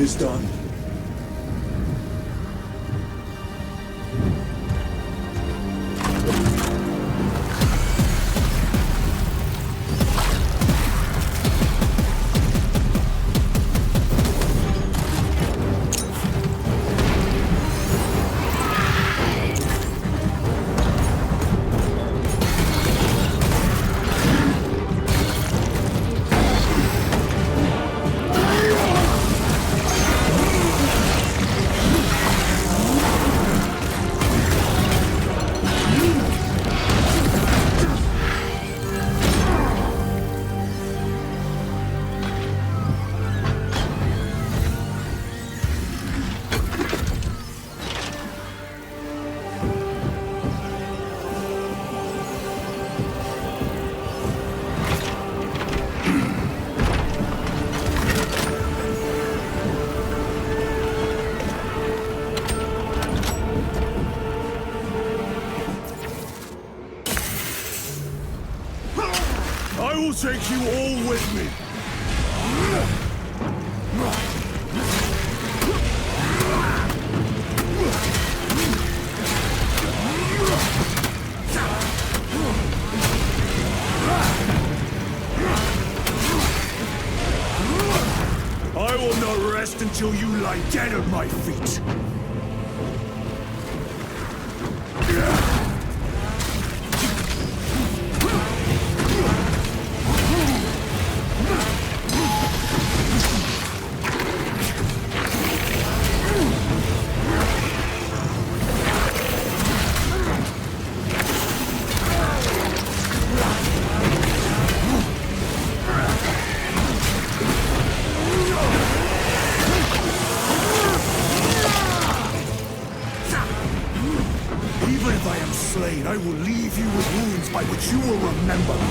is done. I will take you all with me. I will not rest until you lie dead at my feet. I will leave you with wounds by which you will remember me.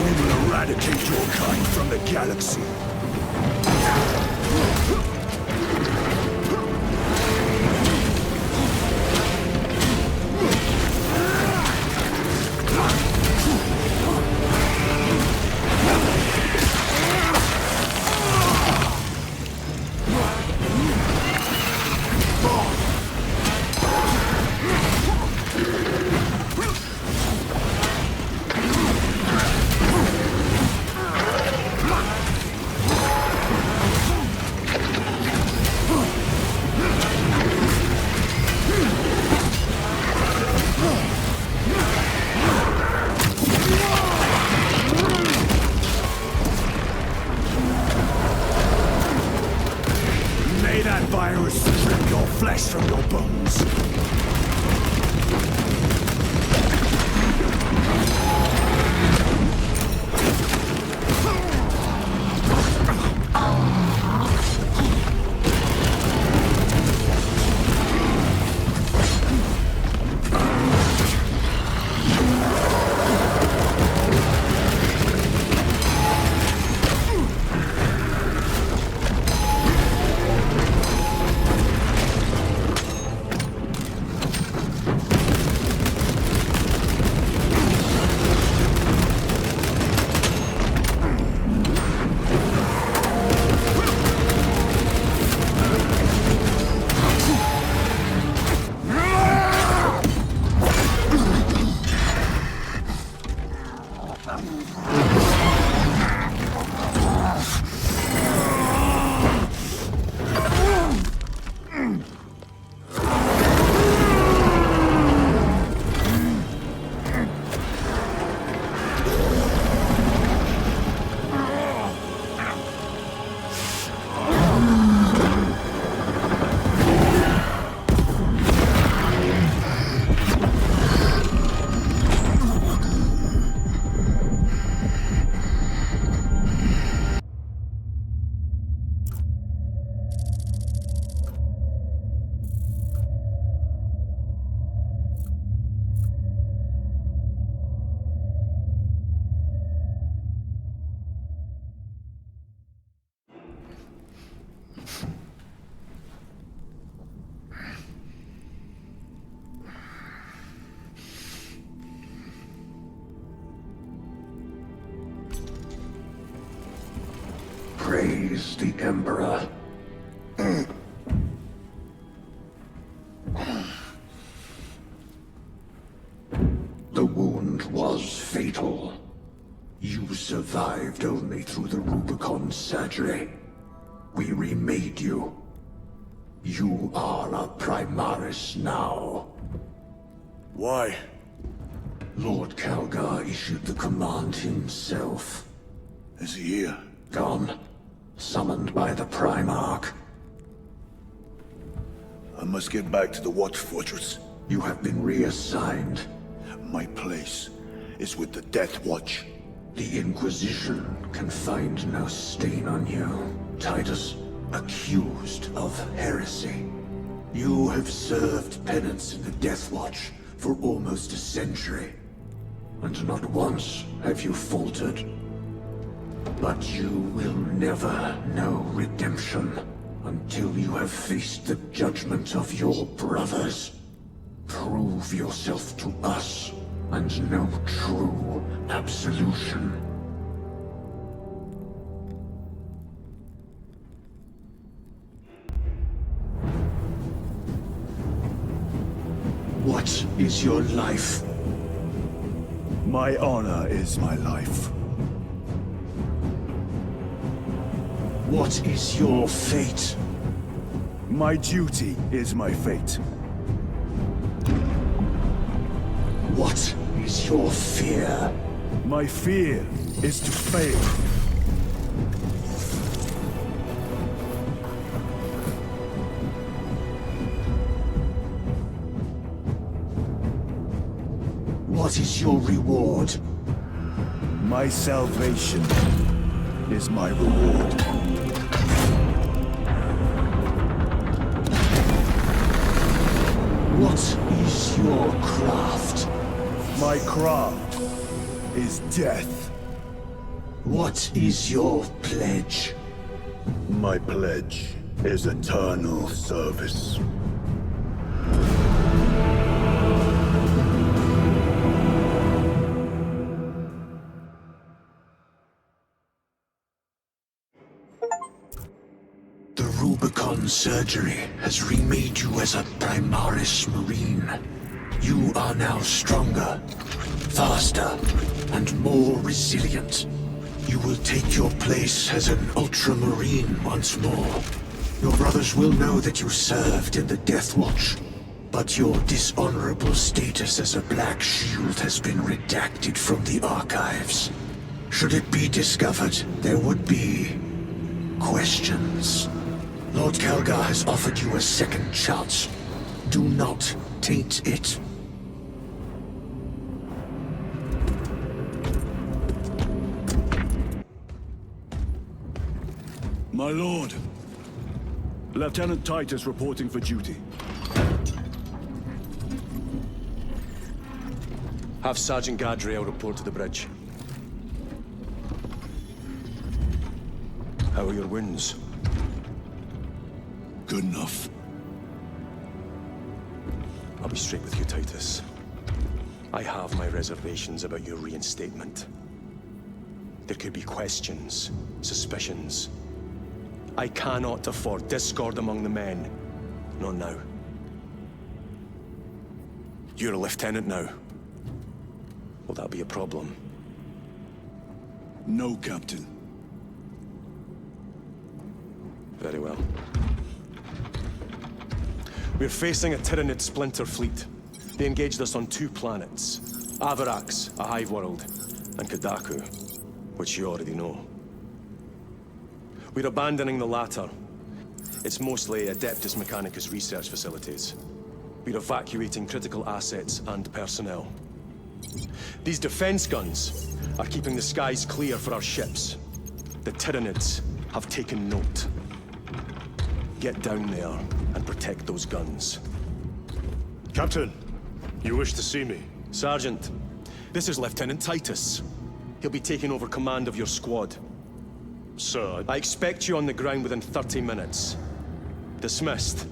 We will eradicate your kind from the galaxy. From your bones. is the Emperor. The wound was fatal. You survived only through the Rubicon surgery. We remade you. You are a Primaris now. Why? Lord Calgar issued the command himself. Is he here? Gone. Summoned by the Primarch. I must get back to the Watch Fortress. You have been reassigned. My place is with the Deathwatch. The Inquisition can find no stain on you, Titus. Accused of heresy. You have served penance in the Deathwatch for almost a century. And not once have you faltered. But you will never know redemption until you have faced the judgment of your brothers. Prove yourself to us and know true absolution. What is your life? My honor is my life. What is your fate? My duty is my fate. What is your fear? My fear is to fail. What is your reward? My salvation is my reward. What is your craft? My craft is death. What is your pledge? My pledge is eternal service. The Rubicon surgery has remade you as a Primaris Marine. You are now stronger, faster, and more resilient. You will take your place as an Ultramarine once more. Your brothers will know that you served in the Deathwatch, but your dishonorable status as a Black Shield has been redacted from the archives. Should it be discovered, there would be questions. Lord Calgar has offered you a second chance. Do not taint it. My lord, Lieutenant Titus reporting for duty. Have Sergeant Gadriel report to the bridge. How are your wounds? Good enough. I'll be straight with you, Titus. I have my reservations about your reinstatement. There could be questions, suspicions. I cannot afford discord among the men. Not now. You're a lieutenant now. Will that be a problem? No, Captain. Very well. We're facing a Tyranid splinter fleet. They engaged us on 2 planets. Avarax, a hive world, and Kadaku, which you already know. We're abandoning the latter. It's mostly Adeptus Mechanicus research facilities. We're evacuating critical assets and personnel. These defense guns are keeping the skies clear for our ships. The Tyranids have taken note. Get down there and protect those guns. Captain, you wish to see me? Sergeant, this is Lieutenant Titus. He'll be taking over command of your squad. Sir, I expect you on the ground within 30 minutes. Dismissed.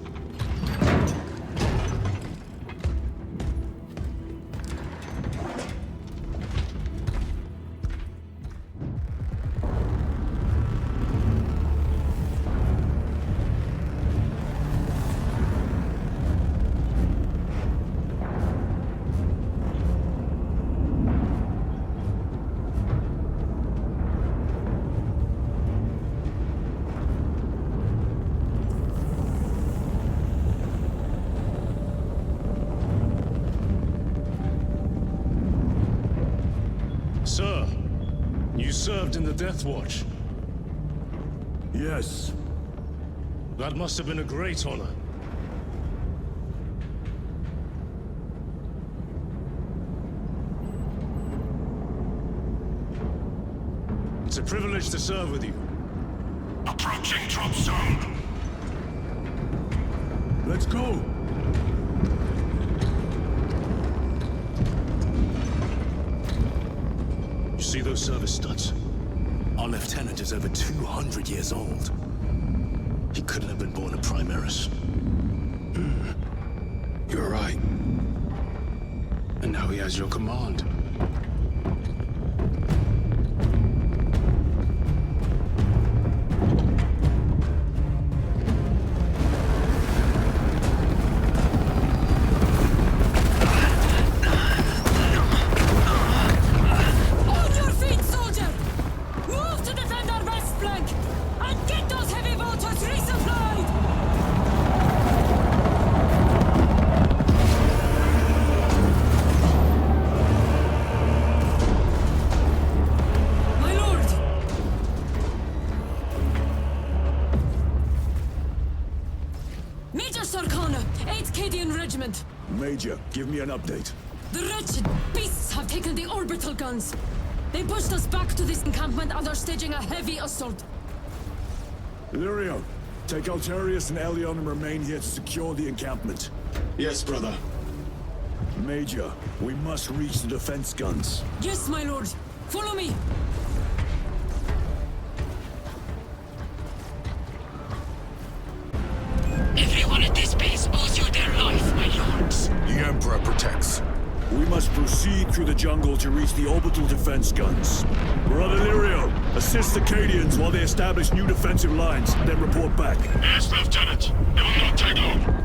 served in the Deathwatch? Yes. That must have been a great honor. It's a privilege to serve with you. Approaching drop zone. Let's go. You see those service studs? Our lieutenant is over 200 years old. He couldn't have been born a Primaris. You're right. And now he has your command. Major, give me an update. The wretched beasts have taken the orbital guns. They pushed us back to this encampment and are staging a heavy assault. Lirio, take Altarius and Elion and remain here to secure the encampment. Yes, brother. Major, we must reach the defense guns. Yes, my lord. Follow me. Everyone at this base owes you their life, my lords. The Emperor protects. We must proceed through the jungle to reach the orbital defense guns. Brother Lirio, assist the Cadians while they establish new defensive lines, then report back. Yes, Lieutenant. It will not take long.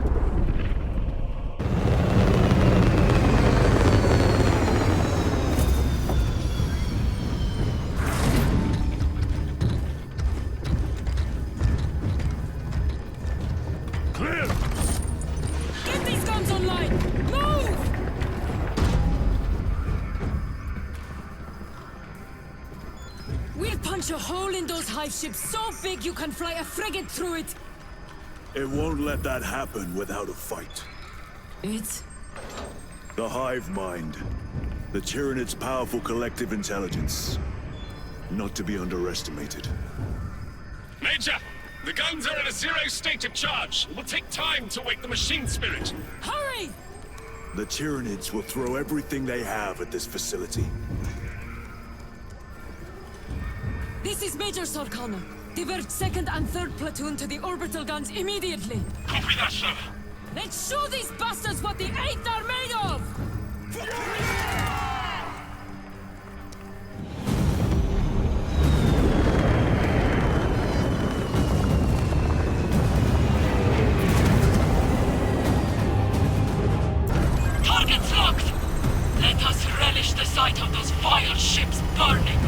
A hole in those hive ships so big you can fly a frigate through it. It won't let that happen without a fight. It's... The hive mind. The Tyranid's powerful collective intelligence. Not to be underestimated. Major! The guns are in a zero state of charge. It will take time to wake the machine spirit. Hurry! The Tyranids will throw everything they have at this facility. This is Major Sarkana. Divert 2nd and 3rd platoon to the orbital guns immediately. Copy that, sir. Let's show these bastards what the 8th are made of! Targets locked! Let us relish the sight of those vile ships burning!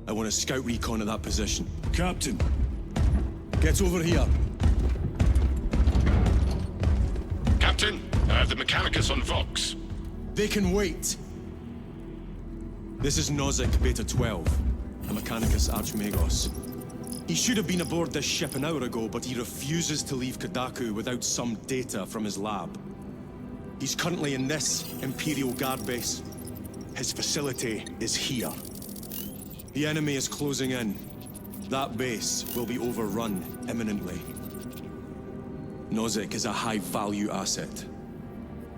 I want a scout recon of that position. Captain! Get over here. Captain, I have the Mechanicus on Vox. They can wait. This is Nozick Beta 12, a Mechanicus Archmagos. He should have been aboard this ship an hour ago, but he refuses to leave Kadaku without some data from his lab. He's currently in this Imperial Guard base. His facility is here. The enemy is closing in. That base will be overrun imminently. Nozick is a high-value asset.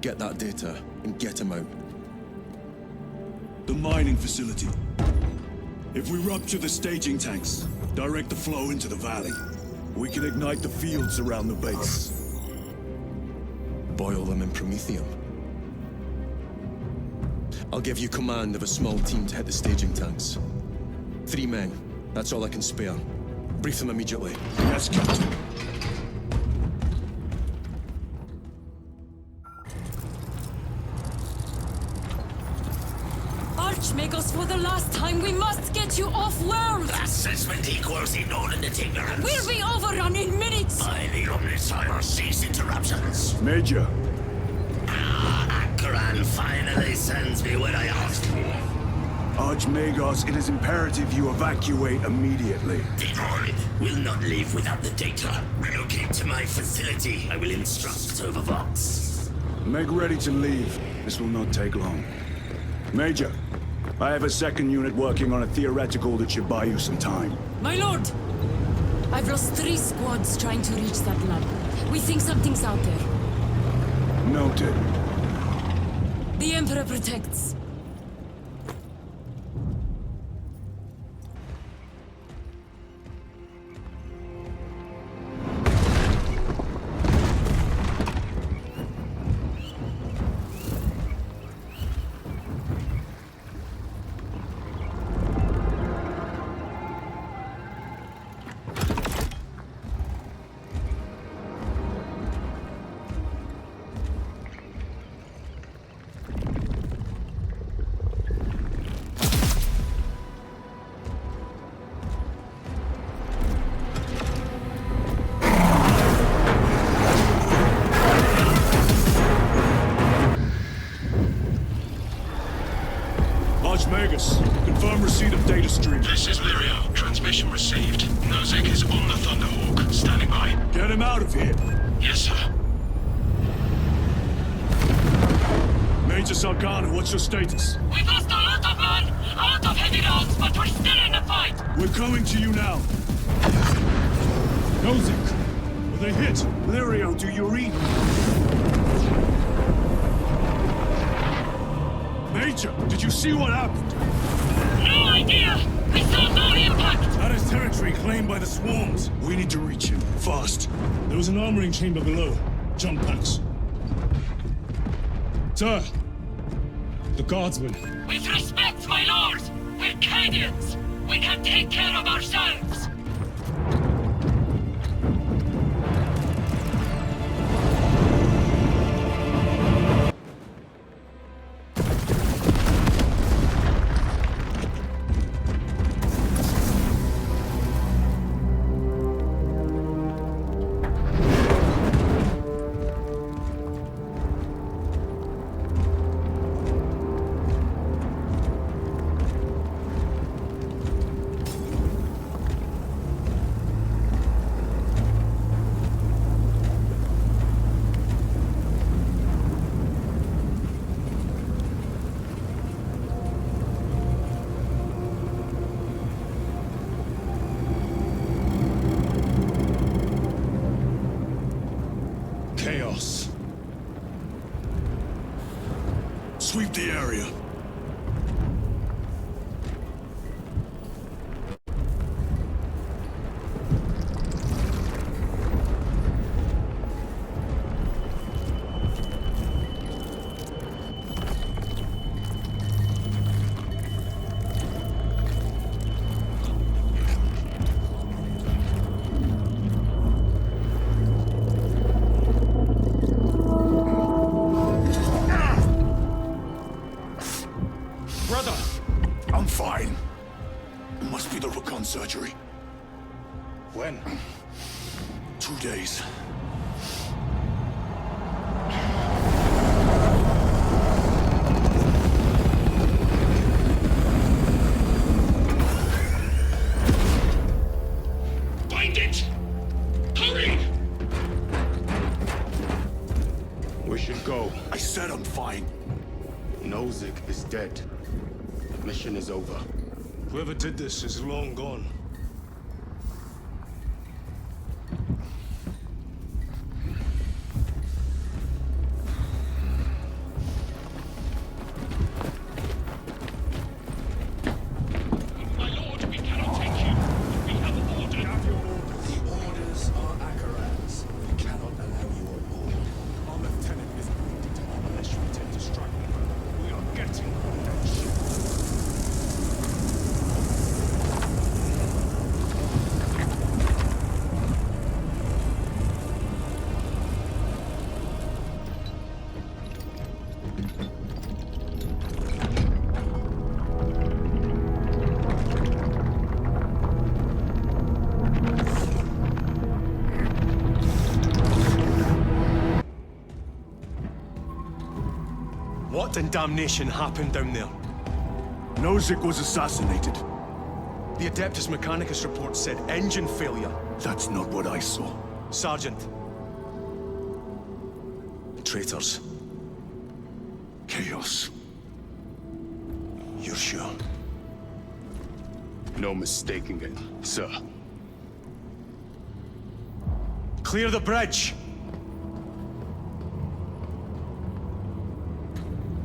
Get that data and get him out. The mining facility. If we rupture the staging tanks, direct the flow into the valley, we can ignite the fields around the base. boil them in promethium. I'll give you command of a small team to hit the staging tanks. 3 men. That's all I can spare. Brief them immediately. Yes, Captain. Archmagos, for the last time, we must get you off-world! Assessment equals inordinate ignorance. We'll be overrun in minutes! By the Omnisire, cease interruptions. Major, Akran finally sends me what I asked for. Archmagos, it is imperative you evacuate immediately. Detroit will not leave without the data. Relocate to my facility. I will instruct over Vox. Make ready to leave. This will not take long. Major, I have a second unit working on a theoretical that should buy you some time. My lord! I've lost 3 squads trying to reach that lab. We think something's out there. Noted. The Emperor protects. Archmagus, confirm receipt of data stream. This is Lirio. Transmission received. Nozick is on the Thunderhawk. Standing by. Get him out of here. Yes, sir. Major Salgado, what's your status? We've lost a lot of men, a lot of heavy rounds, but we're still in the fight! We're coming to you now. Nozick, were they hit? Lirio, do you read? Major, did you see what happened? No idea! We saw no impact! That is territory claimed by the swarms. We need to reach him, fast. There was an armoring chamber below. Jump packs. Sir! The guardsmen. With respect, my lord! We're Cadians! We can take care of ourselves! Chaos. Sweep the area. I'm fine. It must be the recon surgery. When? 2 days. Find it! Hurry! We should go. I said I'm fine. Nozick is dead. Mission is over. Whoever did this is long gone. My lord, we cannot take you. We have ordered. The orders are Akaran's. We cannot allow you on board. Our lieutenant and damnation happened down there. Nozick was assassinated. The Adeptus Mechanicus report said engine failure. That's not what I saw. Sergeant. Traitors. Chaos. You're sure? No mistaking it, sir. Clear the bridge!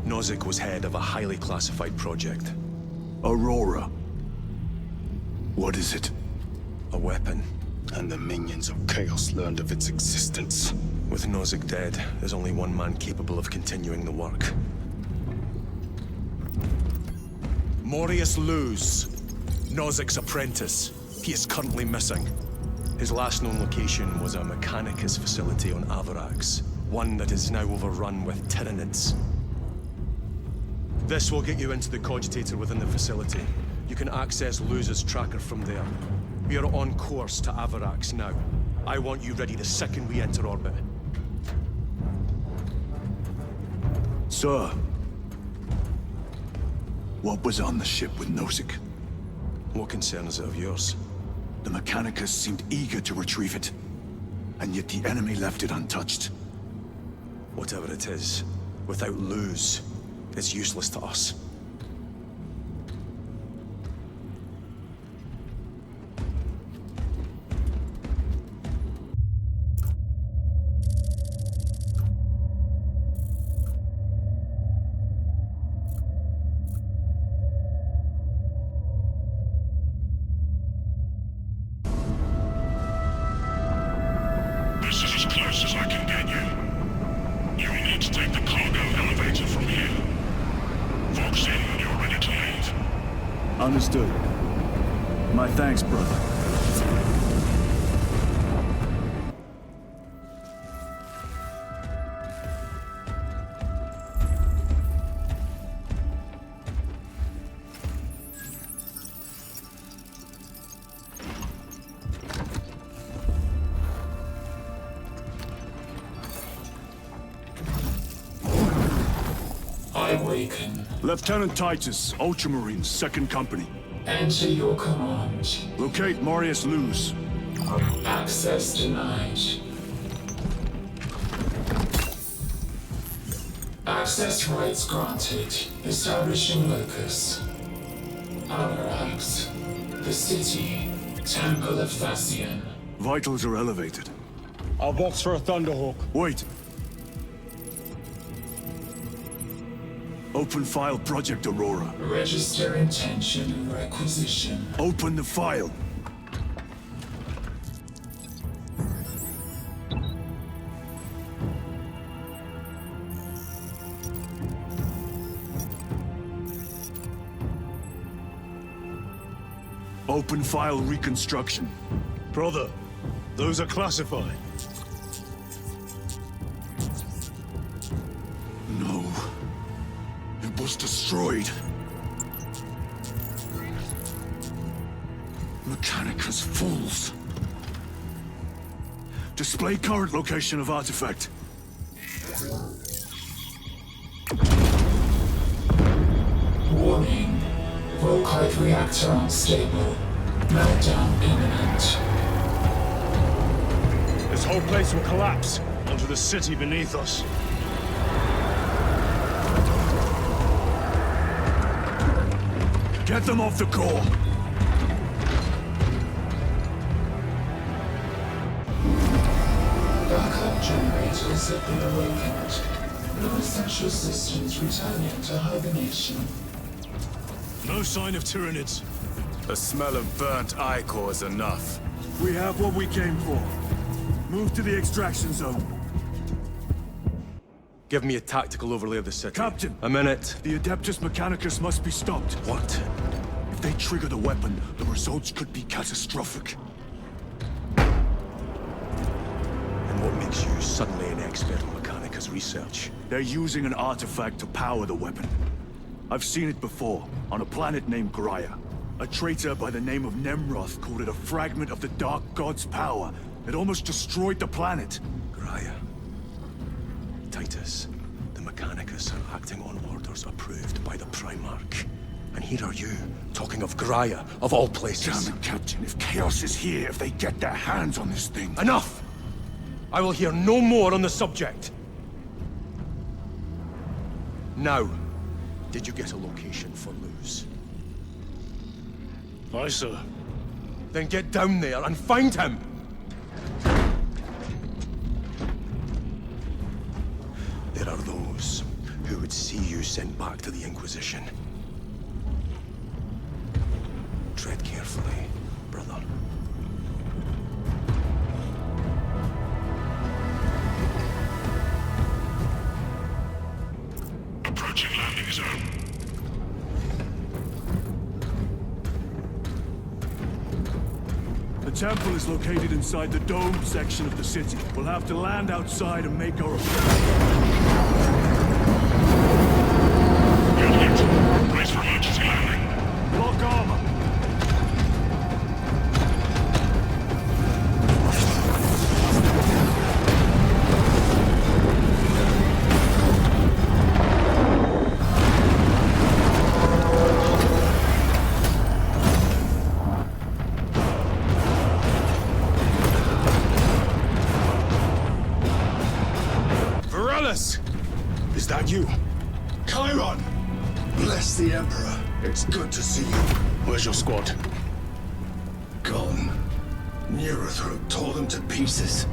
Nozick was head of a highly classified project. Aurora. What is it? A weapon. And the minions of Chaos learned of its existence. With Nozick dead, there's only one man capable of continuing the work. Morias Leuze, Nozick's apprentice. He is currently missing. His last known location was a Mechanicus facility on Avarax, one that is now overrun with Tyranids. This will get you into the cogitator within the facility. You can access Leuze's tracker from there. We are on course to Avarax now. I want you ready the second we enter orbit. Sir. What was on the ship with Nozick? What concern is it of yours? The Mechanicus seemed eager to retrieve it. And yet the enemy left it untouched. Whatever it is, without Leuze, it's useless to us. This is as close as I can get you. You will need to take the cargo elevator from here. Fox in when you're ready to leave. Understood. My thanks, brother. I awaken. Lieutenant Titus, Ultramarines, 2nd Company. Enter your command. Locate Morias Leuze. Access denied. Access rights granted. Establishing locus. Avarax. The city. Temple of Thasian. Vitals are elevated. I'll box for a Thunderhawk. Wait. Open file Project Aurora. Register intention of requisition. Open the file. Open file reconstruction. Brother, those are classified. No. It was destroyed. Mechanicus fools. Display current location of artifact. Warning. Volkite reactor unstable. Meltdown imminent. This whole place will collapse onto the city beneath us. Get them off the core. Backup generators have been awakened. No essential systems returning to hibernation. No sign of Tyranids. The smell of burnt ichor is enough. We have what we came for. Move to the extraction zone. Give me a tactical overlay of the city. Captain! A minute. The Adeptus Mechanicus must be stopped. What? If they trigger the weapon, the results could be catastrophic. And what makes you suddenly an expert in Mechanicus research? They're using an artifact to power the weapon. I've seen it before, on a planet named Graia. A traitor by the name of Nemroth called it a fragment of the Dark God's power. It almost destroyed the planet. Graia. Titus. The Mechanicus are acting on orders approved by the Primarch. And here are you, talking of Graia, of all places. Damn it, Captain. If Chaos is here, if they get their hands on this thing... Enough! I will hear no more on the subject. Now, did you get a location for Leuze? Aye, sir. Then get down there and find him! There are those who would see you sent back to the Inquisition. Tread carefully, brother. Approaching landing zone. The temple is located inside the domed section of the city. We'll have to land outside and make our approach. Get hit. Brace for emergency landing. Lock armor. Is that you? Chiron! Bless the Emperor. It's good to see you. Where's your squad? Gone. Neurothroat tore them to pieces.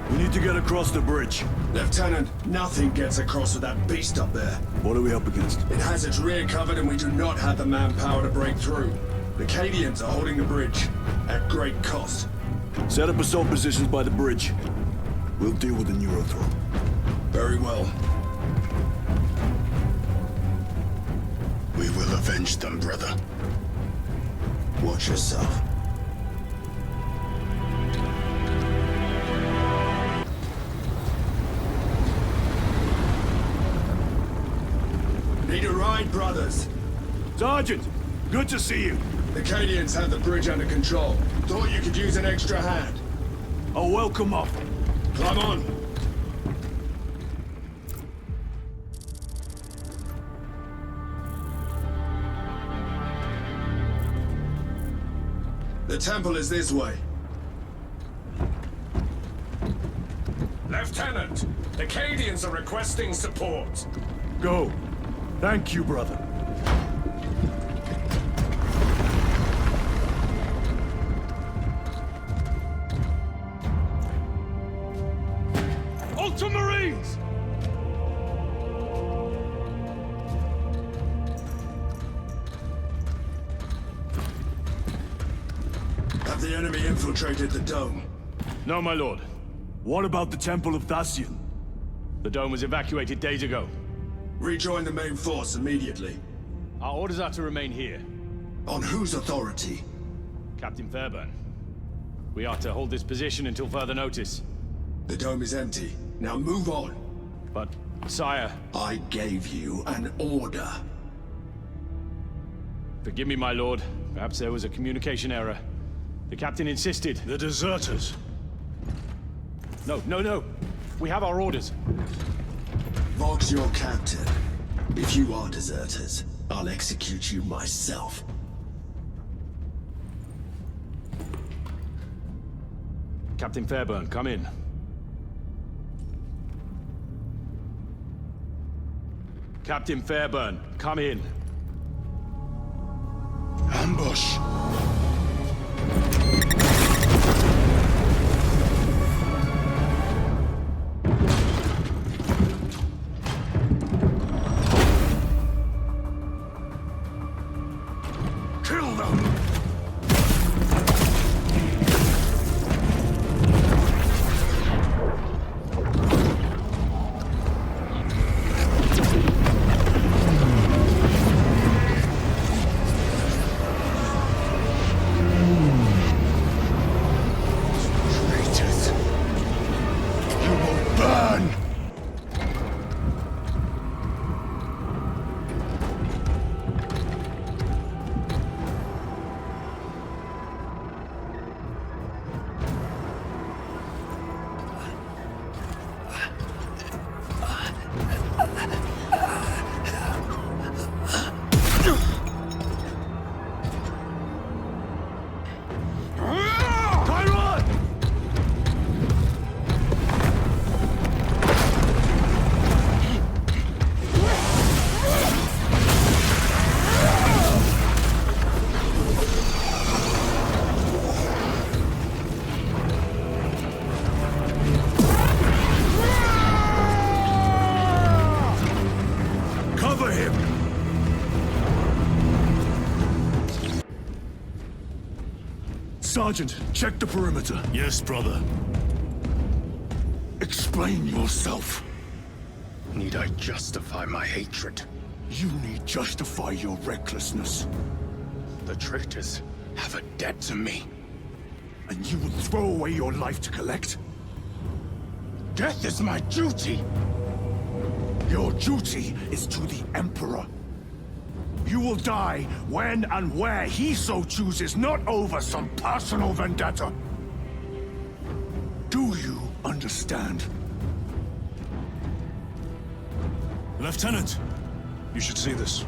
We need to get across the bridge. Lieutenant, nothing gets across with that beast up there. What are we up against? It has its rear covered and we do not have the manpower to break through. The Cadians are holding the bridge, at great cost. Set up assault positions by the bridge. We'll deal with the Neurothroat. Very well. We will avenge them, brother. Watch yourself. Need a ride, brothers? Sergeant, good to see you. The Cadians have the bridge under control. Thought you could use an extra hand. A welcome offer. Climb on. The temple is this way. Lieutenant, the Cadians are requesting support. Go. Thank you, brother. Ultramarines! Have the enemy infiltrated the dome? No, my lord. What about the Temple of Thasian? The dome was evacuated days ago. Rejoin the main force immediately. Our orders are to remain here. On whose authority? Captain Fairburn. We are to hold this position until further notice. The dome is empty. Now move on. But, sire... I gave you an order. Forgive me, my lord. Perhaps there was a communication error. The captain insisted. The deserters. No. We have our orders. Vox your captain. If you are deserters, I'll execute you myself. Captain Fairburn, come in. Captain Fairburn, come in. Ambush! Kill them! Sergeant, check the perimeter. Yes, brother. Explain yourself. Need I justify my hatred? You need justify your recklessness. The traitors have a debt to me. And you would throw away your life to collect? Death is my duty! Your duty is to the Emperor. You will die when and where he so chooses, not over some personal vendetta. Do you understand? Lieutenant! You should see this.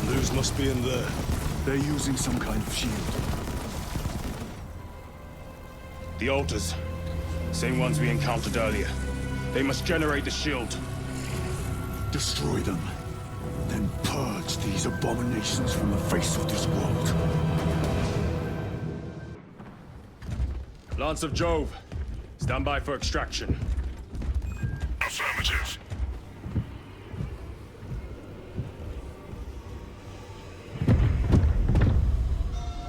Leuze must be in there. They're using some kind of shield. The altars. Same ones we encountered earlier. They must generate the shield. Destroy them. Then purge these abominations from the face of this world. Lance of Jove. Stand by for extraction. Affirmative.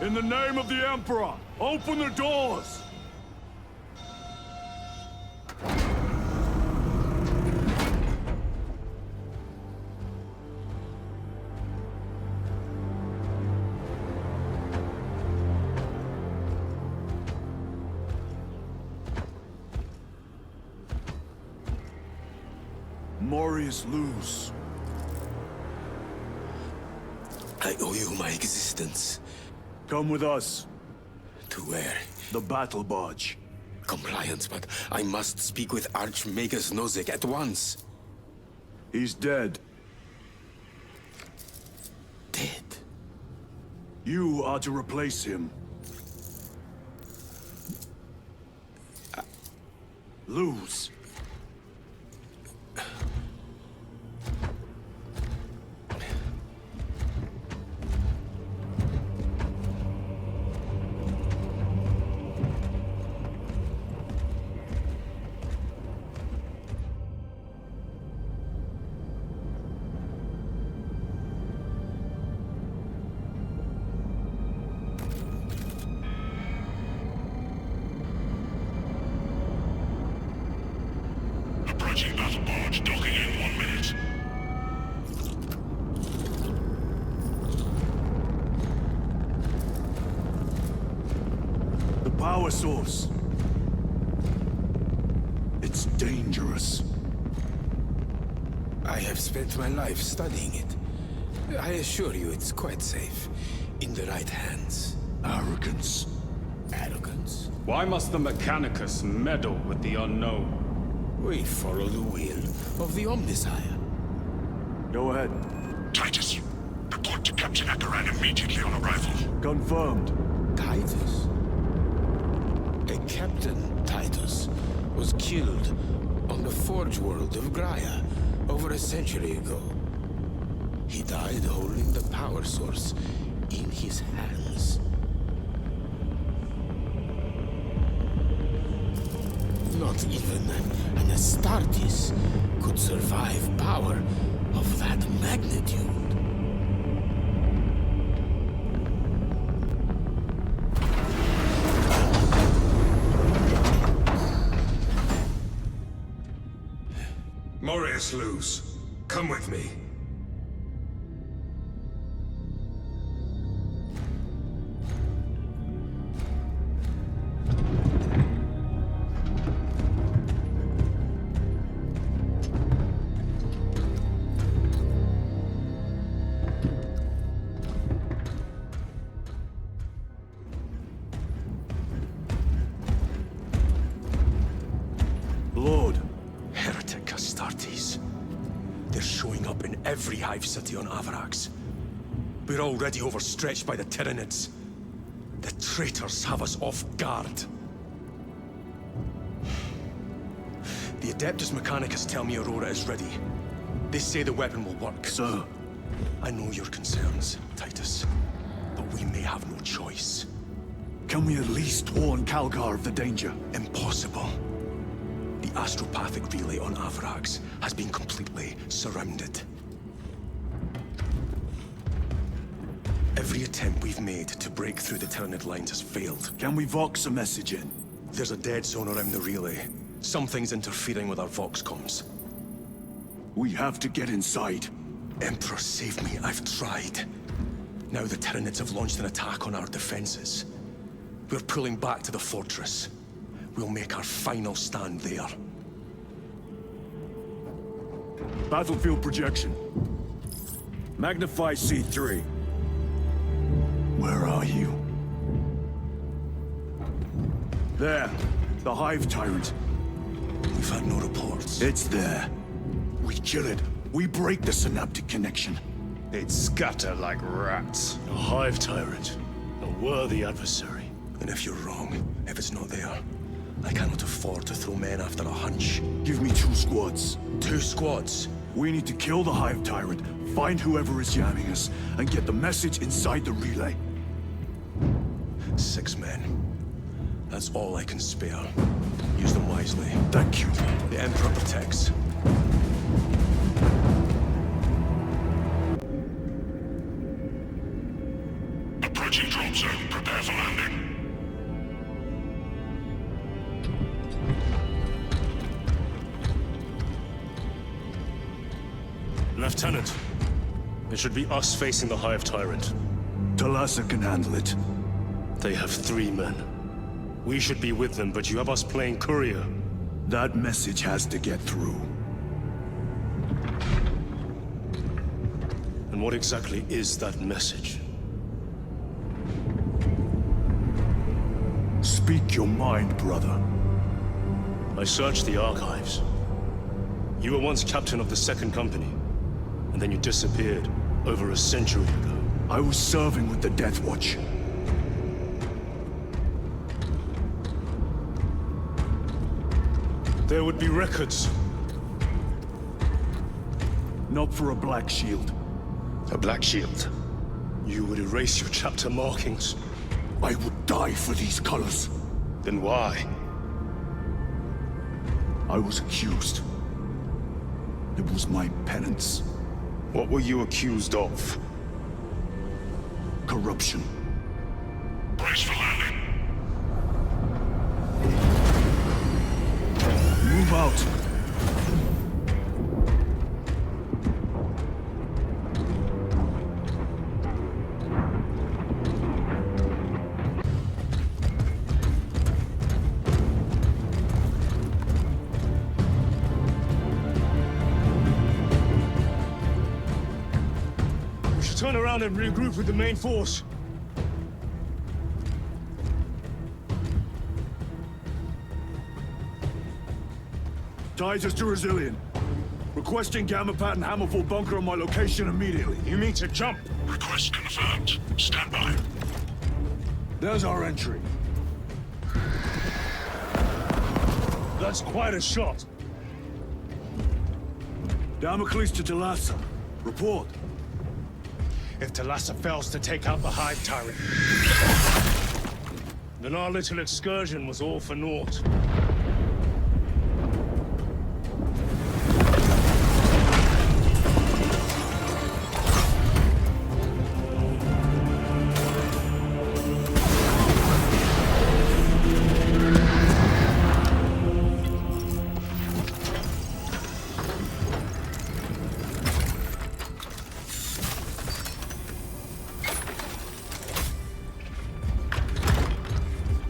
In the name of the Emperor, open the doors! Morias Leuze. I owe you my existence. Come with us. To where? The battle barge. Compliance, but I must speak with Archmagus Nozick at once. He's dead. Dead? You are to replace him. Leuze. Approaching battle barge, docking in 1 minute. The power source. It's dangerous. I have spent my life studying it. I assure you it's quite safe. In the right hands. Arrogance. Arrogance. Why must the Mechanicus meddle with the unknown? We follow the will of the Omnisire. Go ahead. Titus, report to Captain Akaran immediately on arrival. Confirmed. Titus? A Captain Titus was killed on the Forge world of Graia over a century ago. He died holding the power source in his hands. Not even an Astartes could survive power of that magnitude. Morias Leuze, come with me. Lord. Heretic Astartes. They're showing up in every hive city on Avarax. We're already overstretched by the Tyranids. The traitors have us off guard. The Adeptus Mechanicus tell me Aurora is ready. They say the weapon will work. Sir. I know your concerns, Titus. but we may have no choice. Can we at least warn Calgar of the danger? Impossible. The astropathic relay on Avarax has been completely surrounded. Every attempt we've made to break through the Tyranid lines has failed. Can we vox a message in? There's a dead zone around the relay. Something's interfering with our vox comms. We have to get inside. Emperor, save me. I've tried. Now the Tyranids have launched an attack on our defenses. We're pulling back to the fortress. We'll make our final stand there. Battlefield projection. Magnify C3. Where are you? There. The Hive Tyrant. We've had no reports. It's there. We kill it. We break the synaptic connection. They'd scatter like rats. A Hive Tyrant. A worthy adversary. And if you're wrong, if it's not there, I cannot afford to throw men after a hunch. Give me 2 squads. 2 squads? We need to kill the Hive Tyrant, find whoever is jamming us, and get the message inside the relay. 6 men. That's all I can spare. Use them wisely. Thank you. The Emperor protects. Approaching drop zone. Prepare for landing. Lieutenant, it should be us facing the Hive Tyrant. Talassa can handle it. They have 3 men. We should be with them, but you have us playing courier. That message has to get through. And what exactly is that message? Speak your mind, brother. I searched the archives. You were once captain of the 2nd Company, and then you disappeared over a century ago. I was serving with the Deathwatch. There would be records. Not for a Black Shield. A Black Shield? You would erase your chapter markings. I would die for these colors. Then why? I was accused. It was my penance. What were you accused of? Corruption. Brace for landing. Move out. We should turn around and regroup with the main force. Titus to Resilient. Requesting Gamma Pat and Hammerfall bunker on my location immediately. You mean to jump? Request confirmed. Stand by. There's our entry. That's quite a shot. Damocles to Talassa. Report. If Talassa fails to take out the Hive Tyrant, then our little excursion was all for naught.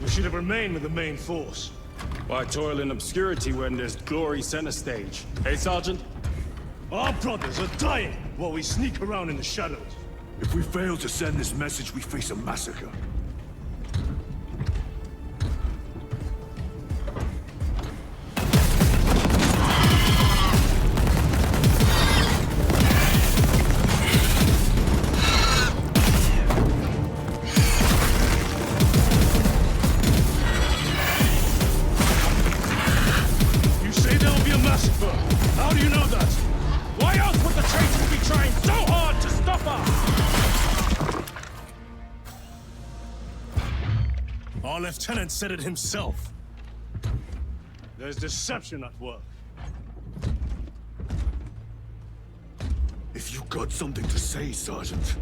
Should have remained with the main force. Why toil in obscurity when there's glory center stage? Hey, Sergeant? Our brothers are dying while we sneak around in the shadows. If we fail to send this message, we face a massacre. How do you know that? Why else would the traitors be trying so hard to stop us? lieutenant said it himself. There's deception at work. If you got something to say, Sergeant.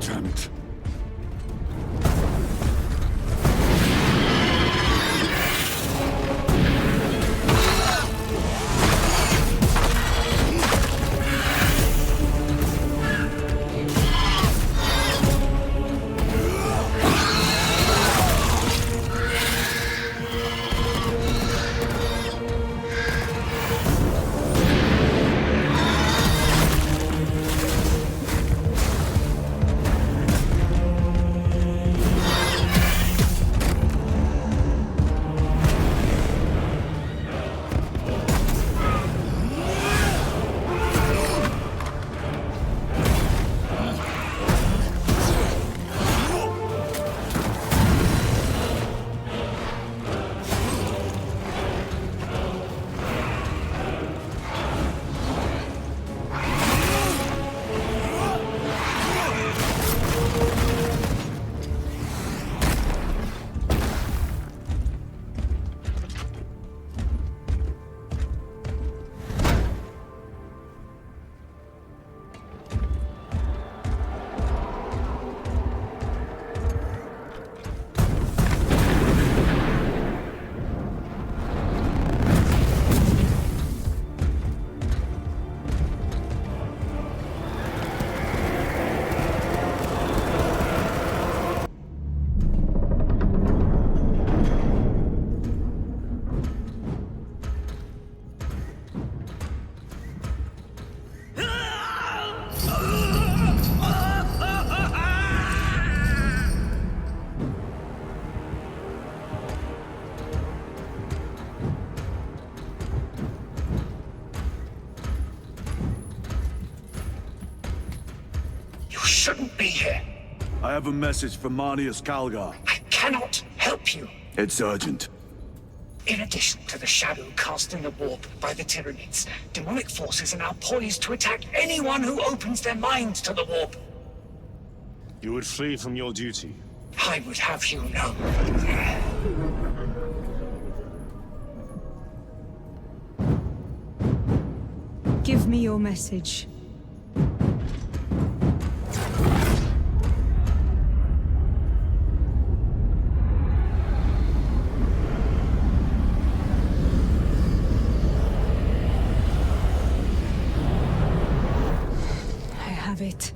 Damn it. Shouldn't be here. I have a message from Morias Calgar. I cannot help you. It's urgent. In addition to the shadow cast in the warp by the Tyranids, demonic forces are now poised to attack anyone who opens their minds to the warp. You would flee from your duty. I would have you know. Give me your message. It.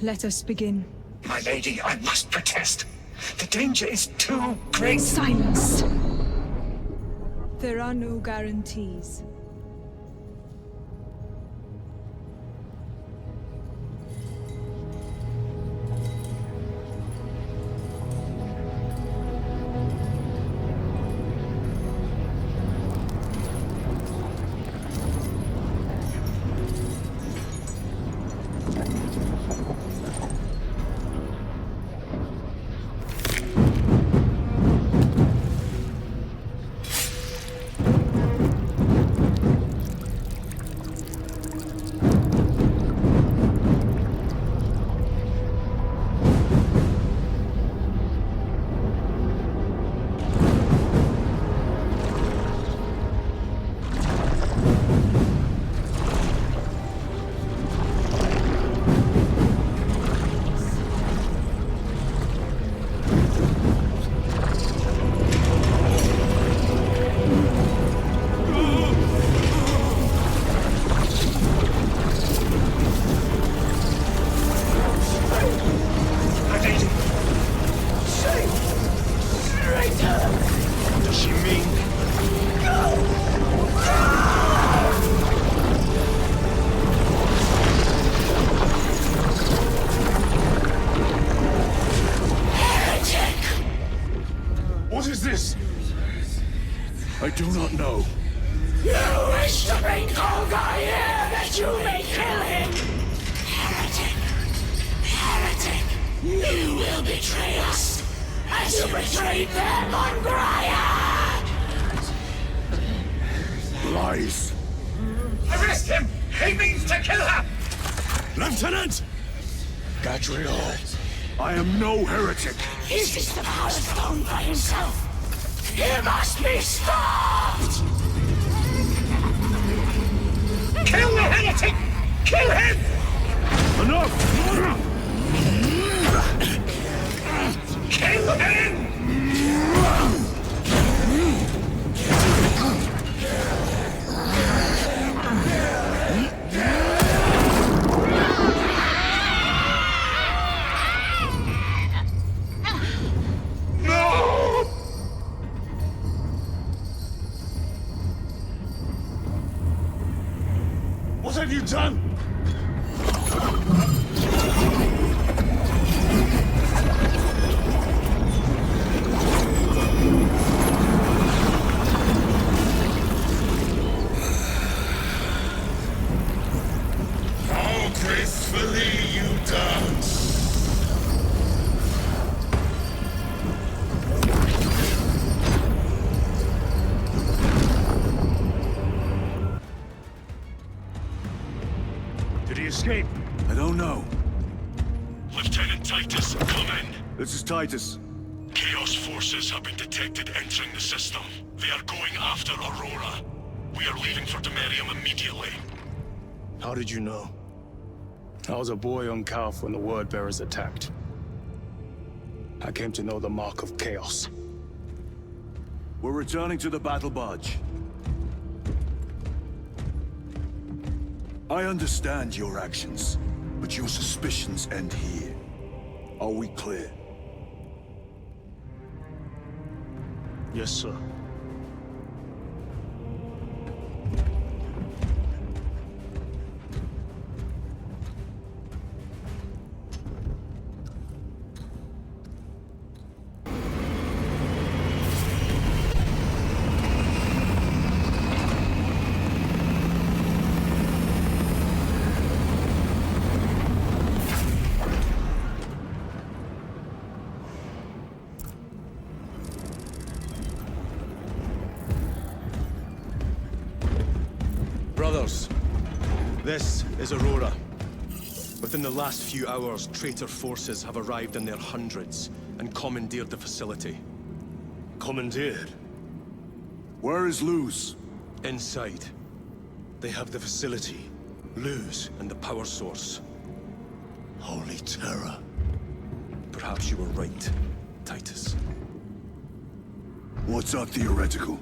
Let us begin. My lady, I must protest. The danger is too great. Silence. There are no guarantees. I do not know. You wish to bring Kolga here that you may kill him! Heretic! Heretic! You will betray us, You betrayed them on Graia! Lies! Arrest him! He means to kill her! Lieutenant! Betrayal. I am no heretic. He seeks the power stone by himself. He must be stopped! Kill the heretic! Kill him! Enough! Kill him! What have you done? How gracefully you dance! Did he escape? I don't know. Lieutenant Titus, come in. This is Titus. Chaos forces have been detected entering the system. They are going after Aurora. We are leaving for Demerium immediately. How did you know? I was a boy on Calf when the Word Bearers attacked. I came to know the mark of chaos. We're returning to the battle barge. I understand your actions, but your suspicions end here. Are we clear? Yes, sir. Brothers, this is Aurora. Within the last few hours, traitor forces have arrived in their hundreds and commandeered the facility. Commandeered? Where is Leuze? Inside. They have the facility, Leuze, and the power source. Holy terror. Perhaps you were right, Titus. What's our theoretical?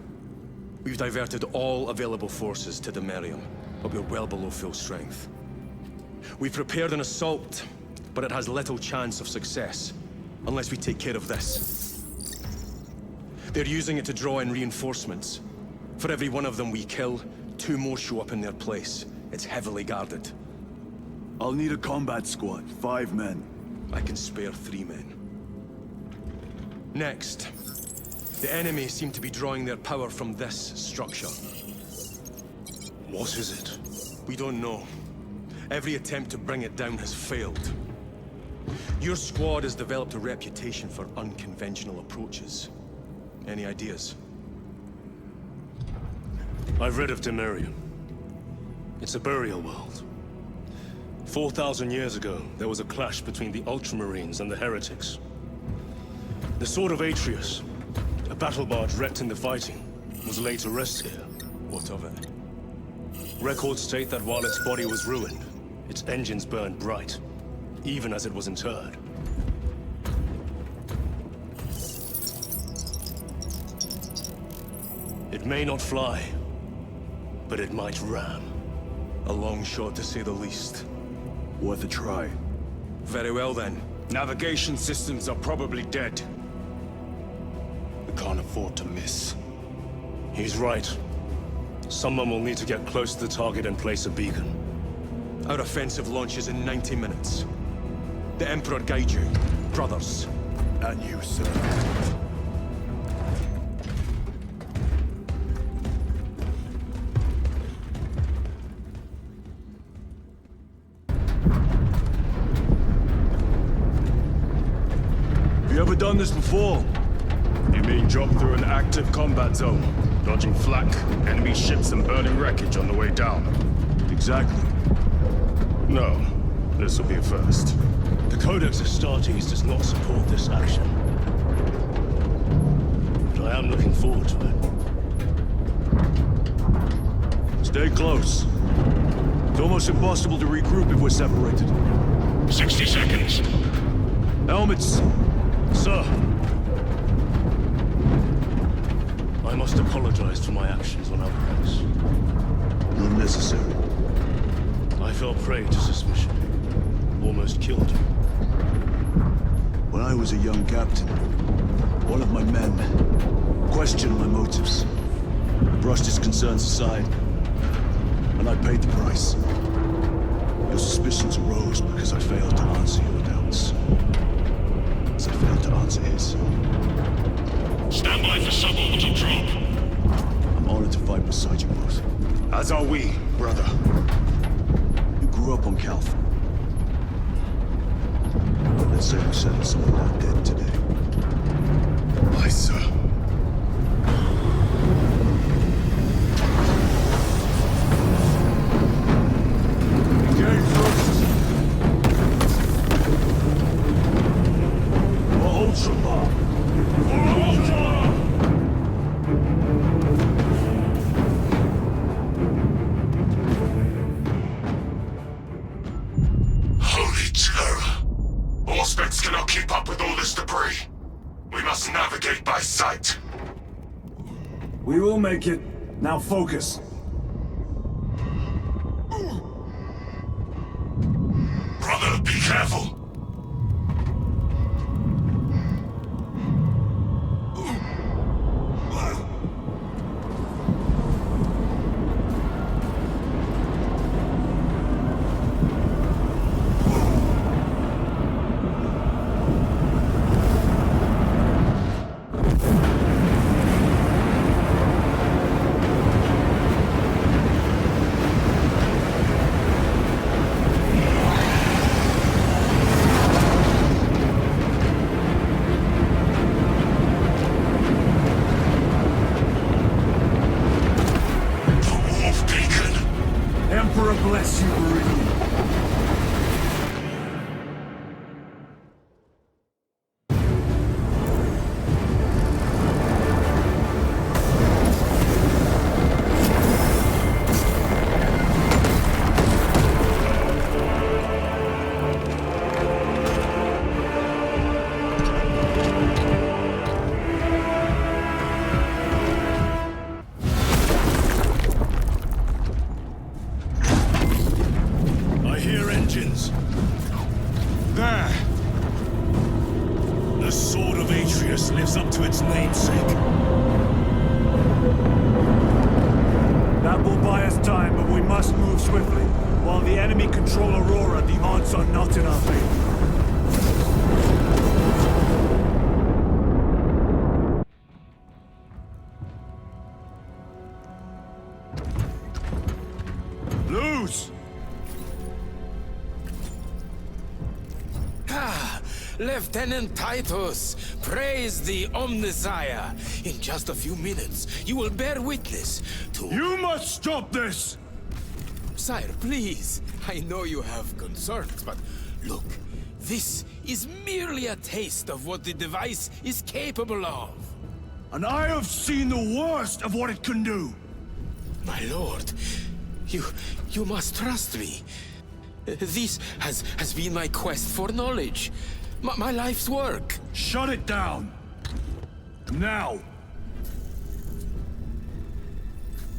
We've diverted all available forces to Demerium, but we're well below full strength. We've prepared an assault, but it has little chance of success, unless we take care of this. They're using it to draw in reinforcements. For every one of them we kill, 2 more show up in their place. It's heavily guarded. I'll need a combat squad, 5 men. I can spare 3 men. Next. The enemy seem to be drawing their power from this structure. What is it? We don't know. Every attempt to bring it down has failed. Your squad has developed a reputation for unconventional approaches. Any ideas? I've read of Demerium. It's a burial world. 4,000 years ago, there was a clash between the Ultramarines and the Heretics. The Sword of Atreus, a battle barge wrecked in the fighting, was laid to rest here. What of it? Records state that while its body was ruined, its engines burned bright, even as it was interred. It may not fly, but it might ram. A long shot, to say the least. Worth a try. Very well, then. Navigation systems are probably dead. We can't afford to miss. He's right. Someone will need to get close to the target and place a beacon. Our offensive launches in 90 minutes. The Emperor guide you, brothers. And you, sir. If you Never done this before. You mean drop through an active combat zone, dodging flak, enemy ships and burning wreckage on the way down? Exactly. No, this will be a first. The Codex Astartes does not support this action. But I am looking forward to it. Stay close. It's almost impossible to regroup if we're separated. 60 seconds. Helmets! Sir! I must apologize for my actions on Avarax. Not necessary. I fell prey to suspicion. Almost killed you. When I was a young captain, one of my men questioned my motives. I brushed his concerns aside, and I paid the price. Your suspicions arose because I failed to answer your doubts. As I failed to answer his. Stand by for suborbital drop. I'm honored to fight beside you both. As are we, brother. You grew up on Calth. Let's say we settled some of that dead today. Aye, sir. Engage first. For Ultramar. For Ultramar! Holy terror! Auspex cannot keep up with all this debris. We must navigate by sight. We will make it. Now focus. Brother, be careful! Bless you, Meridian. There! The Sword of Atreus lives up to its namesake. That will buy us time, but we must move swiftly. While the enemy control Aurora, the odds are not in our favor. Leuze! Lieutenant Titus, praise the Omnisire. In just a few minutes, you will bear witness to... You must stop this! Sire, please. I know you have concerns, but look, this is merely a taste of what the device is capable of. And I have seen the worst of what it can do. My lord, you must trust me. This has been my quest for knowledge. My life's work. Shut it down. Now.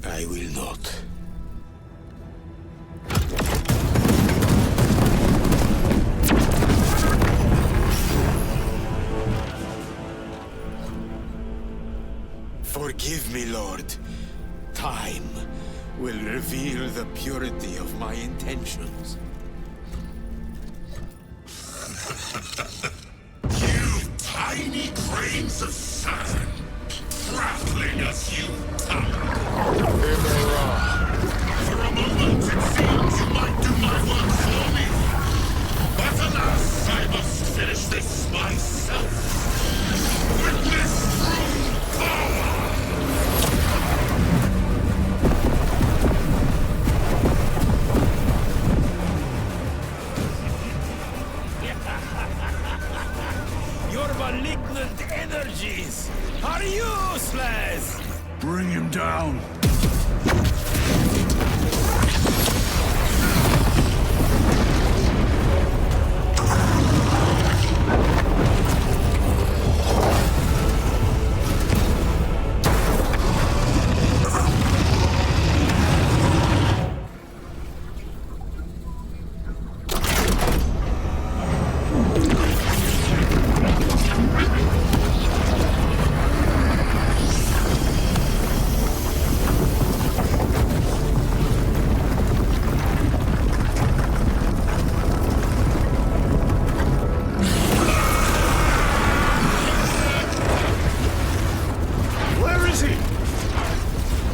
I will not. Forgive me, Lord. Time will reveal the purity of my intentions. You tiny grains of sand, traveling as you tumble. For a moment it seems you might do my work for me. But alas, I must finish this myself. malignant energies are useless! Bring him down.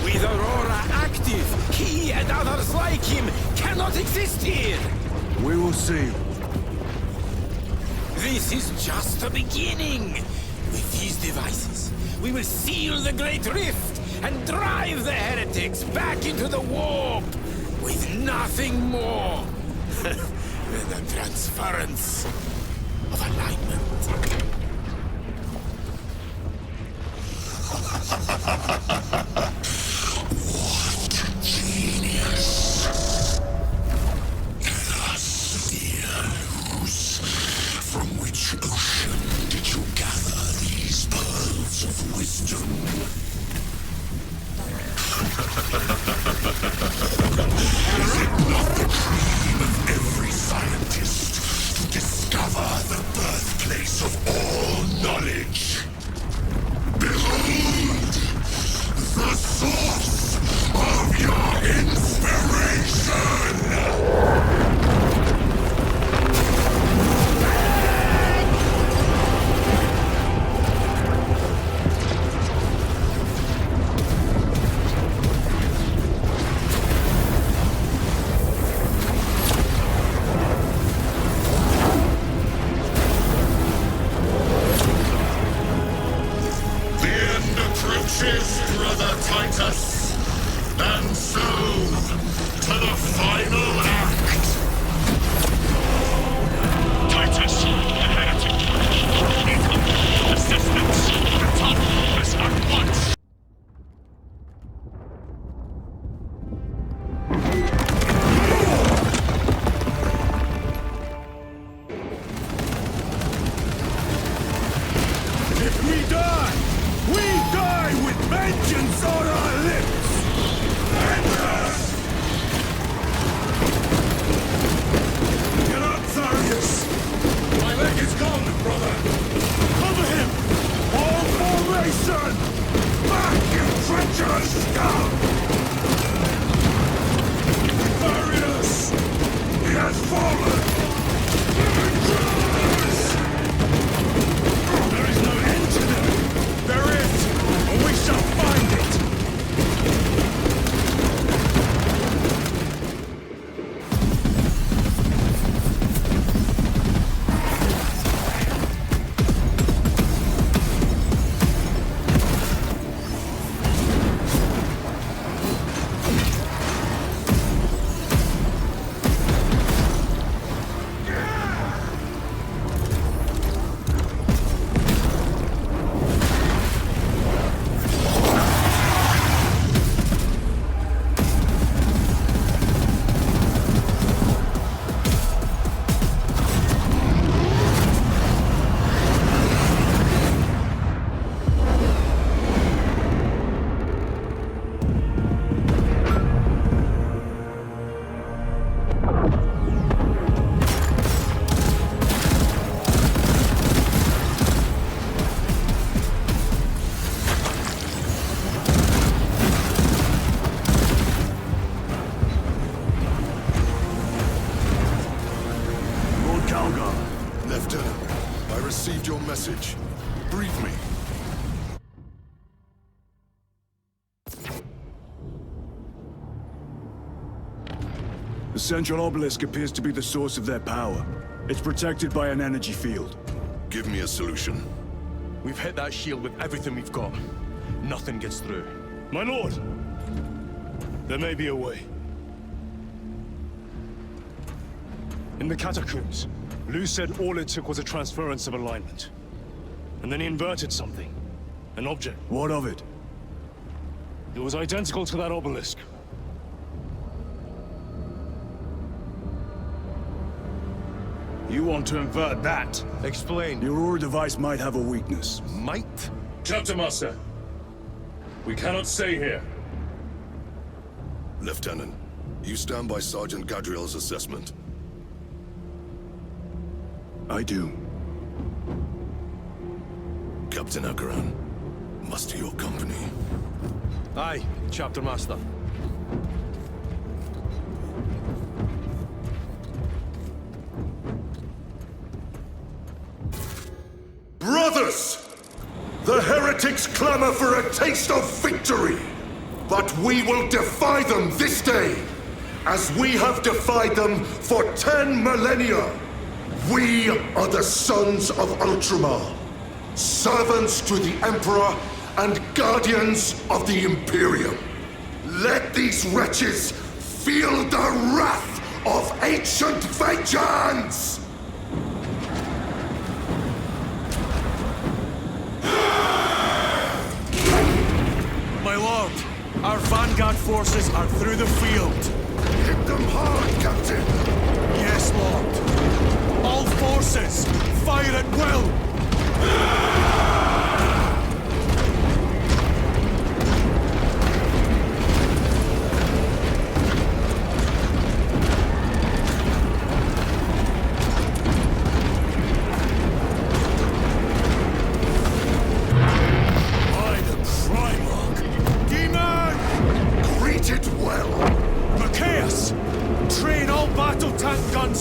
With Aurora active, he and others like him cannot exist here! We will see. This is just the beginning! With these devices, we will seal the Great Rift and drive the heretics back into the warp with nothing more than the transference of alignment. What genius! Tell us, dear Leuze, from which ocean did you gather these pearls of wisdom? Is it not the dream of every scientist to discover the birthplace of all knowledge? Behold! The source of your inspiration! Brother Titus, and so to the final act. Titus, the heretic incoming assistance. Return us at once. If we die with vengeance on our lips! Vengeance! Get up, Tharius! My leg is gone, brother! Cover him! All formation! Back, you treacherous scum! Tharius! He has fallen! Vengeance! There is no end to them! There is! And we shall find it! Lieutenant, I received your message. Brief me. The central obelisk appears to be the source of their power. It's protected by an energy field. Give me a solution. We've hit that shield with everything we've got. Nothing gets through. My lord! There may be a way. In the catacombs, Leuze said all it took was a transference of alignment. And then he inverted something. An object. What of it? It was identical to that obelisk. You want to invert that? Explain. The Aurora device might have a weakness. Might? Chapter Master. We cannot stay here. Lieutenant, you stand by Sergeant Gadriel's assessment. I do. Captain Akaran, muster your company. Aye, Chapter Master. Brothers! The heretics clamor for a taste of victory! But we will defy them this day, as we have defied them for 10 millennia! We are the sons of Ultramar, servants to the Emperor and guardians of the Imperium. Let these wretches feel the wrath of ancient vengeance! My lord, our vanguard forces are through the field. Hit them hard, Captain! Yes, lord. All forces, fire at will!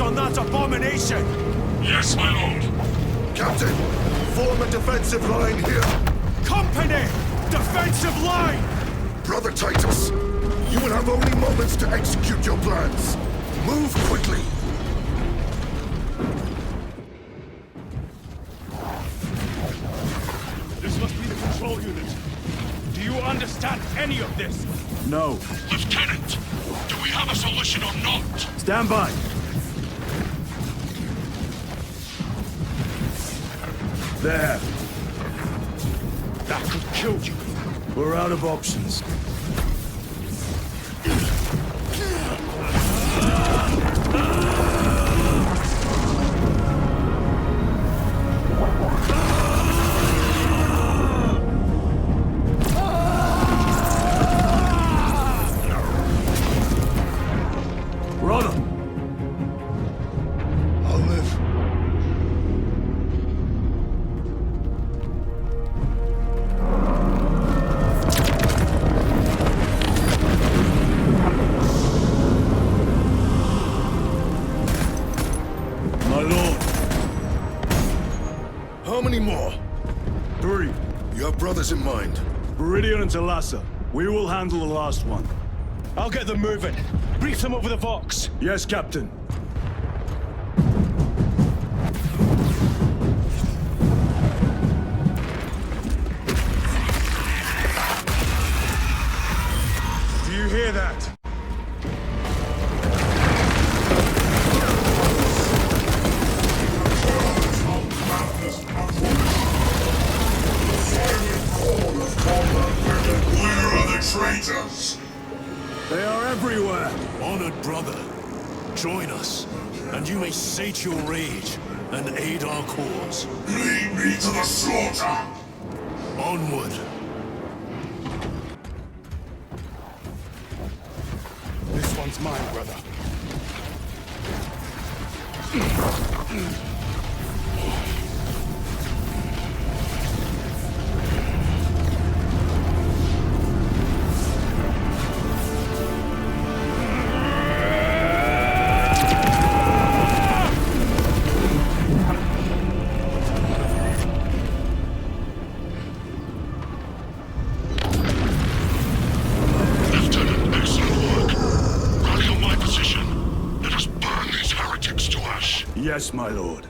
On that abomination! Yes, my lord! Captain, form a defensive line here! Company! Defensive line! Brother Titus, you will have only moments to execute your plans. Move quickly! This must be the control unit. Do you understand any of this? No. Lieutenant, do we have a solution or not? Stand by! There. That could kill you. We're out of options. Run him! I'll live. My lord. How many more? 3. You have brothers in mind? Viridian and Talassa. We will handle the last one. I'll get them moving. Brief them over the Vox. Yes, Captain. Do you hear that? Where are the traitors? They are everywhere! Honored brother, join us, and you may sate your rage and aid our cause. Lead me to the slaughter! Onward! This one's mine, brother. Yes, my lord.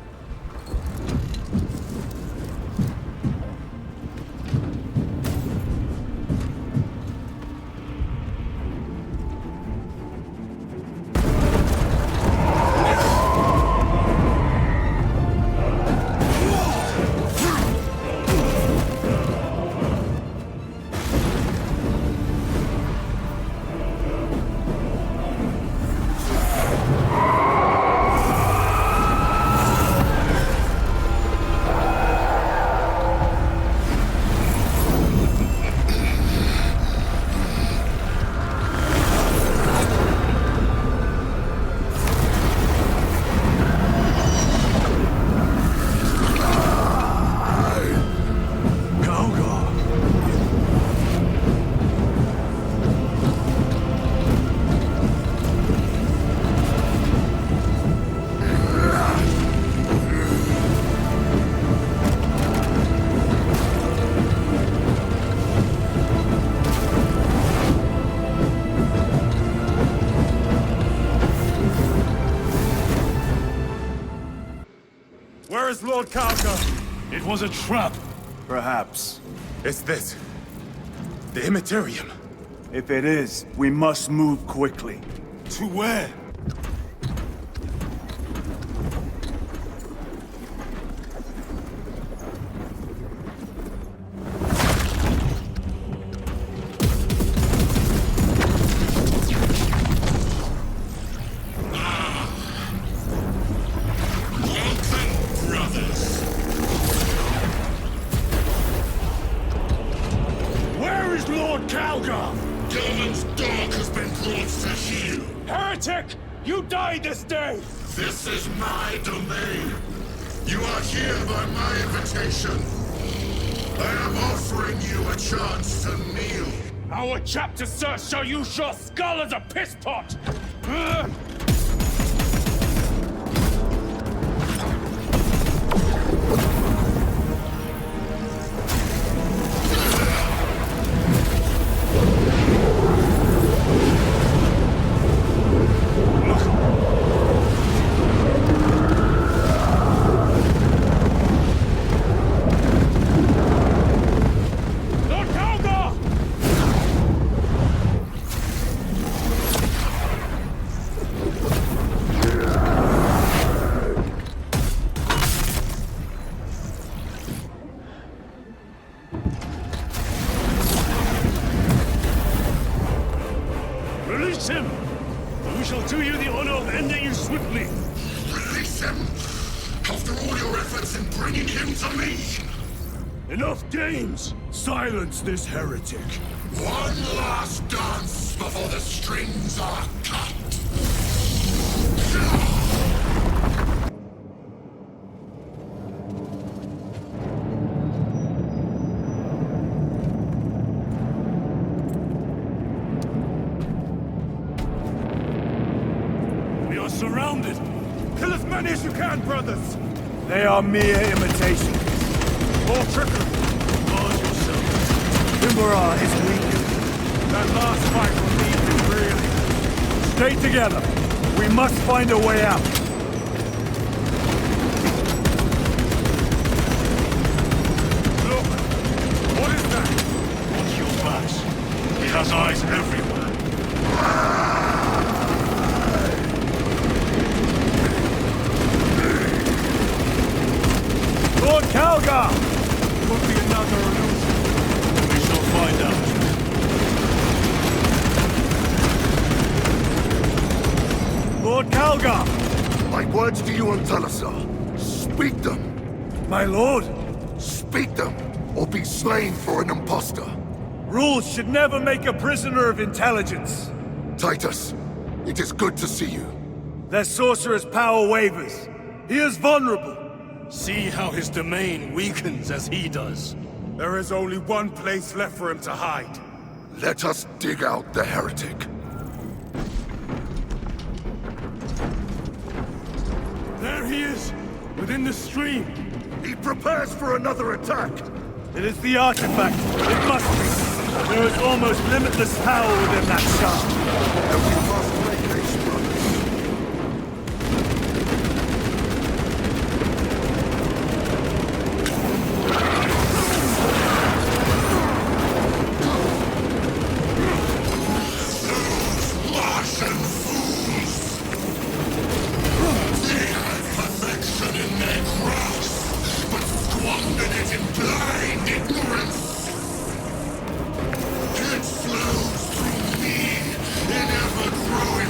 Where is Lord Kadaku? It was a trap. Perhaps. It's this. The Demerium. If it is, we must move quickly. To where? This is my domain. You are here by my invitation. I am offering you a chance to kneel. Our chapter, sir, shall use your skull as a piss pot! Silence this heretic. One last dance before the strings are cut. We are surrounded. Kill as many as you can, brothers. They are mere imitations. More trickery. Morias is weak. That last fight will leave him really. Stay together. We must find a way out. Look! What is that? Watch your backs. He has eyes everywhere. Lord Kadaku! Could be another illusion. We shall find out. Lord Kadaku! My words to you on Talasar. Speak them. My lord? Speak them, or be slain for an impostor. Rules should never make a prisoner of intelligence. Titus, it is good to see you. Their sorcerer's power wavers. He is vulnerable. See how his domain weakens as he does. There is only one place left for him to hide. Let us dig out the heretic. There he is, within the stream. He prepares for another attack. It is the artifact. It must be. There is almost limitless power within that shaft. And we must make haste, brothers. Growing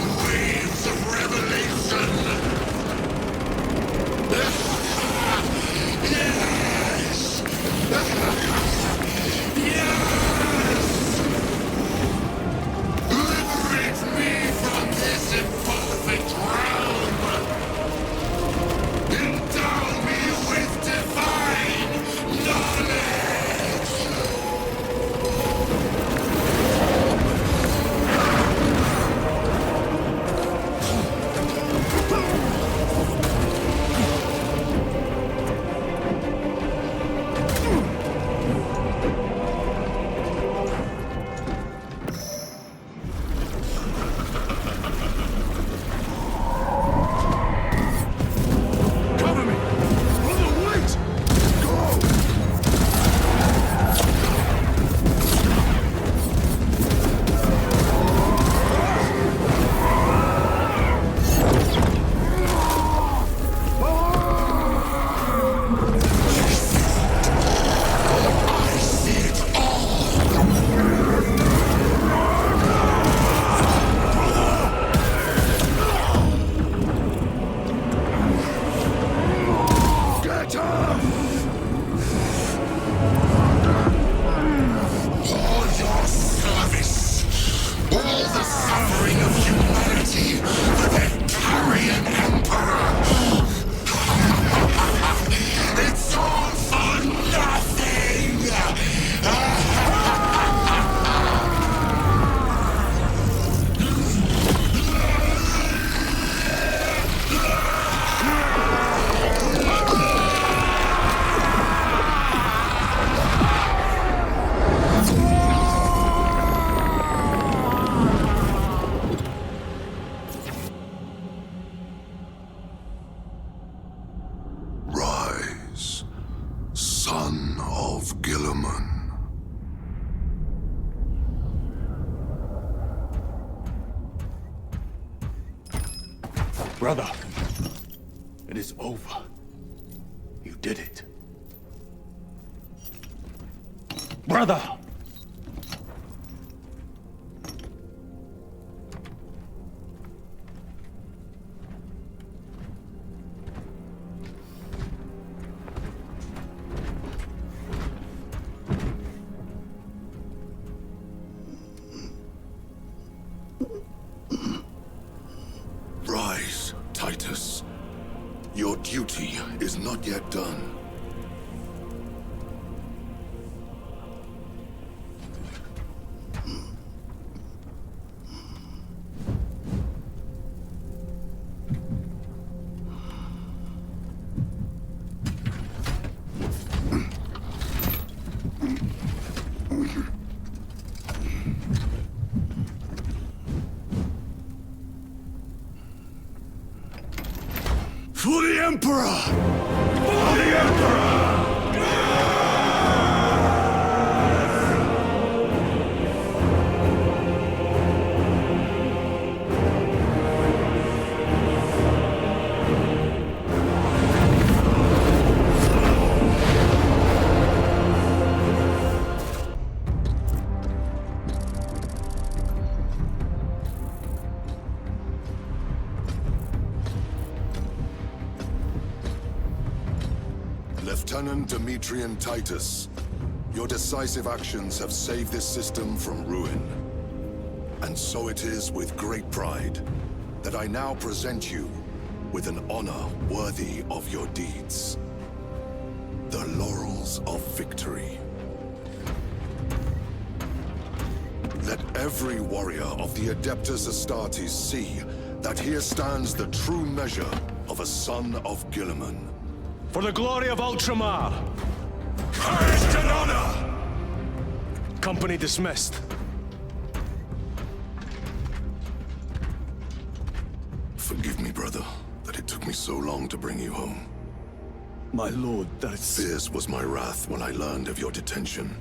For your service, all the suffering of humanity for their carrion emperor. It's all for nothing! Rise, son of Guilliman. Brother, it is over. You did it. Brother! Rise, Titus. Your duty is not yet done. For the Emperor! For the Emperor! Lieutenant Demetrian Titus, your decisive actions have saved this system from ruin. And so it is with great pride that I now present you with an honor worthy of your deeds. The Laurels of Victory. Let every warrior of the Adeptus Astartes see that here stands the true measure of a son of Guilliman. For the glory of Ultramar! Courage and honor! Company dismissed. Forgive me, brother, that it took me so long to bring you home. My lord, that's... Fierce was my wrath when I learned of your detention.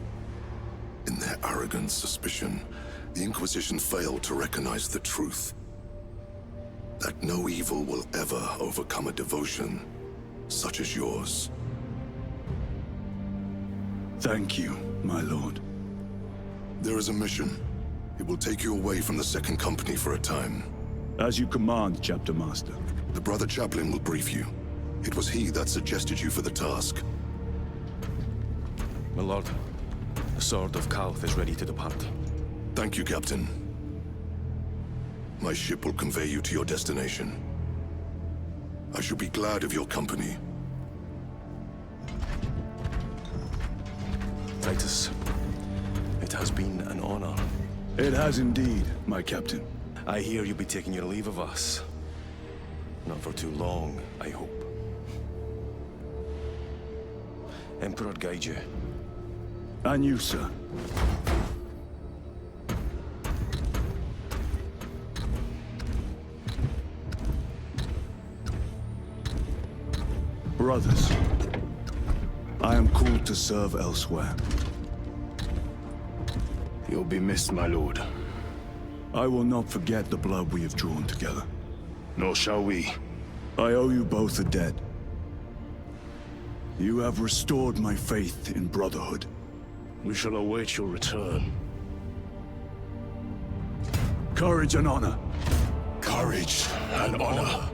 In their arrogant suspicion, the Inquisition failed to recognize the truth. That no evil will ever overcome a devotion such as yours. Thank you, my lord. There is a mission. It will take you away from the Second Company for a time. As you command, Chapter Master. The Brother Chaplain will brief you. It was he that suggested you for the task. My lord, the Sword of Kauth is ready to depart. Thank you, Captain. My ship will convey you to your destination. I shall be glad of your company. Titus, it has been an honor. It has indeed, my captain. I hear you'll be taking your leave of us. Not for too long, I hope. Emperor guide you. And you, sir. Brothers, I am called to serve elsewhere. You'll be missed, my lord. I will not forget the blood we have drawn together. Nor shall we. I owe you both a debt. You have restored my faith in brotherhood. We shall await your return. Courage and honor. Courage and honor.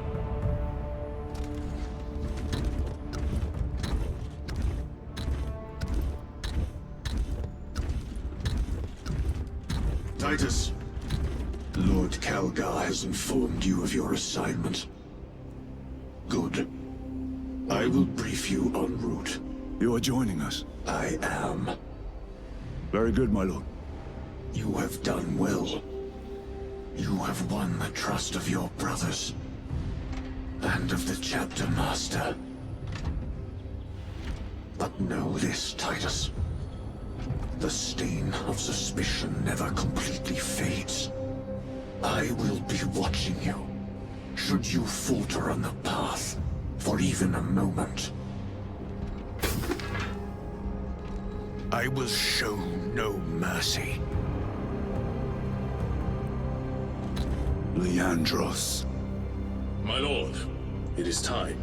Titus. Lord Calgar has informed you of your assignment. Good. I will brief you en route. You are joining us? I am. Very good, my lord. You have done well. You have won the trust of your brothers. And of the chapter master. But know this, Titus. The stain of suspicion never completely fades. I will be watching you, should you falter on the path for even a moment. I will show no mercy. Leandros. My lord, it is time.